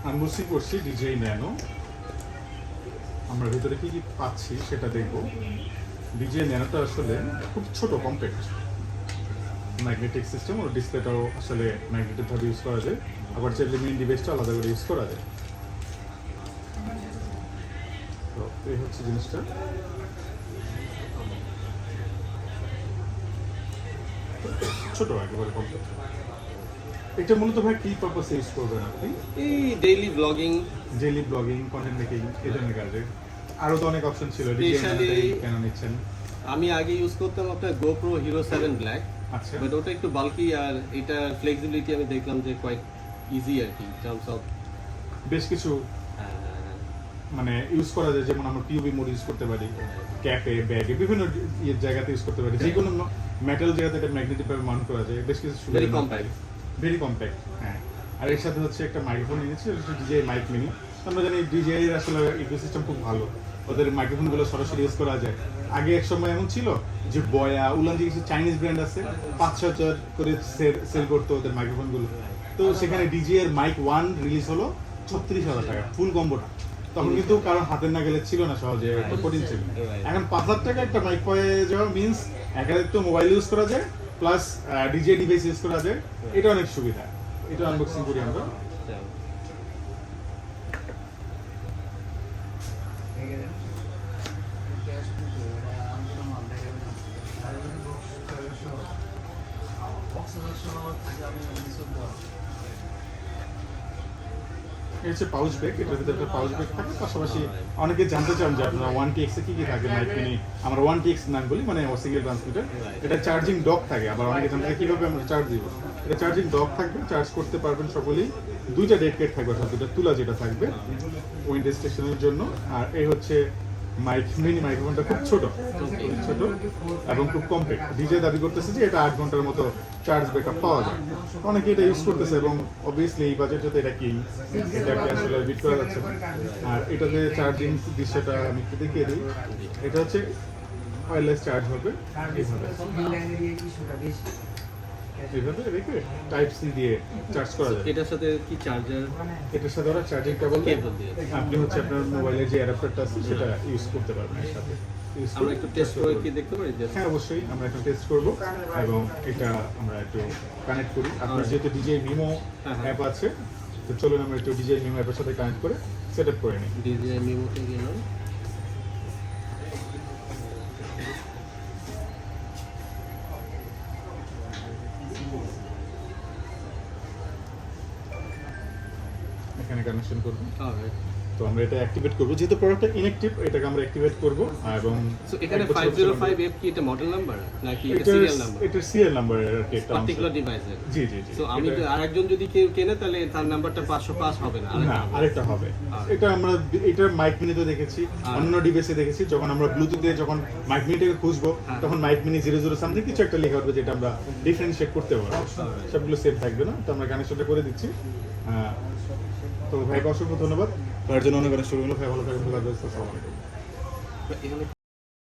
Unboxing করছি DJI nano. আমরা ভিতরে কি কি পাচ্ছি সেটা দেখব। ডিজেআই ন্যানোটা আসলে খুব ছোট, কম্প্যাক্ট, ম্যাগনেটিক সিস্টেম। ওর ডিসপ্লেটাও আসলে ম্যাগনেটিকভাবে ইউজ করা যায়, আবার চাইলে মেইন ডিভাইসটা আলাদা করে ইউজ করা যায়। তো এই হচ্ছে জিনিসটা। ছোট, একেবারে কম্প্যাক্ট। এটা মূলত ভাই কি পারপাসে ইউজ করবেন আপনি? এই ডেইলি ব্লগিং, কন্টেন্ট মেকিং, এই ধরনের কাজে। আরো তো অনেক অপশন ছিল, কেন নিচ্ছেন? আমি আগে ইউজ করতাম আপনার GoPro Hero 7 Black, আচ্ছা, বাট ওটা একটু বাল্কি, আর এটা ফ্লেক্সিবিলিটি আমি দেখলাম যে কোয়াইট ইজি আর কি, টার্মস অফ বেশ কিছু মানে ইউজ করা যায়, যেমন আমরা পিওবি মোড ইউজ করতে পারি, ক্যাপে, ব্যাগে, বিভিন্ন জায়গাতে ইউজ করতে পারি। যে কোনো মেটাল জায়গাতে এটা ম্যাগনেটিক ভাবে মাউন্ট করা যায়। বেশ কিছু ভেরি কম্প্যাক্ট, ভেরি কম্প্যাক্ট। হ্যাঁ, আর এর সাথে হচ্ছে একটা মাইক্রোফোন এনেছি, ডিজেআই মাইক মিনি। আমরা জানি ডিজেআই এর আসলে ইকোসিস্টেম খুব ভালো, ওদের মাইক্রোফোনগুলো সরাসরি ইউজ করা যায়। আগে এক সময় এমন ছিল যে বয়া, উলান যে কিছু চাইনিজ ব্র্যান্ড আছে, 5-6 করে সেল করতো ওদের মাইক্রোফোনগুলো। তো সেখানে ডিজেআই এর মাইক 1 রিলিজ হলো 36,000 টাকা, ফুল কম্বোটা। তখন কিন্তু কারো হাতের নাগালে ছিল না, সহজে কঠিন ছিল। এখন 5,000 টাকা একটা মাইক পেয়ে যাওয়া মিনস একাধিক তো মোবাইল ইউজ করা যায়, প্লাস ডিজে ডিভাইস ইউজ করা যায়। এটা অনেক সুবিধা। এটা আনবক্সিং করি আমরা। এটা হচ্ছে পাউচ ব্যাগ। এটার ভিতরে একটা পাউচ ব্যাগ থাকে। পাশাপাশি অনেকে জানতে চান যে আপনারা 1TX এ কি কি থাকে মাইক মিনি। আমরা 1TX নাম বলি, মানে সিঙ্গেল ট্রান্সমিটার। এটা চার্জিং ডক থাকে। আবার অনেকে জানতে চান কিভাবে আমরা চার্জ দিব। এটা চার্জিং ডক থাকবে, চার্জ করতে পারবেন সকলেই। 2টা ডেড কেট থাকবে, অর্থাৎ 2টা তুলা যেটা থাকবে উইন্ডো স্টেশনের জন্য। আর এই হচ্ছে মাইক মিনি মাইক্রোফোনটা, খুব ছোট এবং খুব কম্প্যাক্ট। ডিজে দাবি করতেছে যে এটা 8 ঘন্টার মতো চার্জ ব্যাকআপ পাওয়া যায়। অনেকে এটা ইউজ করতেছে এবং অবভিয়াসলি এই বাজেটে তো এটা কি, এটাকে আসলে বিট করা যাচ্ছে না। আর এটাতে চার্জিং দৃশ্যটা আমি একটু দেখিয়ে দিই। এটা হচ্ছে ওয়্যারলেস চার্জ হবে এইভাবে রেখে টাইপ সি দিয়ে চার্জ করা যায়। এটার সাথে কি চার্জার? এটার সাথে ওরা চার্জিং কেবল আপনি হচ্ছে আপনার মোবাইলে যে অ্যাডাপ্টারটা আছে সেটা ইউজ করতে পারবেন এর সাথে। আমরা একটু টেস্ট করে কি দেখতে পারি? হ্যাঁ, অবশ্যই আমরা এখন টেস্ট করব এবং এটা আমরা একটু কানেক্ট করি। আপনার যেহেতু ডিজে মিমো অ্যাপ আছে, তো চলুন আমরা একটু ডিজে মিমো অ্যাপের সাথে কানেক্ট করে সেট আপ করে নিই। ডিজে মিমোতে গেলাম। এখানে কানেকশন করব। অলরাইট, তো আমরা এটা অ্যাক্টিভেট করব, যেহেতু প্রোডাক্টটা ইনঅ্যাক্টিভ, এটাকে আমরা অ্যাক্টিভেট করব। এবং সো এখানে 505F কি এটা মডেল নাম্বার নাকি এটা সিরিয়াল নাম্বার? এটা সিরিয়াল নাম্বার এর কি একটা পার্টিকুলার ডিভাইসের। জি। সো আমি তো আরেকজন যদি কেউ কেনে তাহলে তার নাম্বারটা 505 হবে না, না, আরেকটা হবে। এটা আমরা এটা মাইক মিনিতে দেখেছি, অন্য ডিভাইসে দেখেছি। যখন আমরা ব্লুটুথে যখন মাইক মিনিটাকে খুঁজবো, তখন মাইক মিনি 00 সামথিং কিছু একটা লেখা হবে, যেটা আমরা ডিফারেন্সিয়েট করতে পারবো। সবগুলো সেভ থাকবে না। তো আমরা কানেকশনটা করে দিচ্ছি। তো ভাইকে অসংখ্য ধন্যবাদ। তার জন্য অনেক অনেক শুভকামনা। ভাই ভালো থাকবেন। আসসালামু আলাইকুম।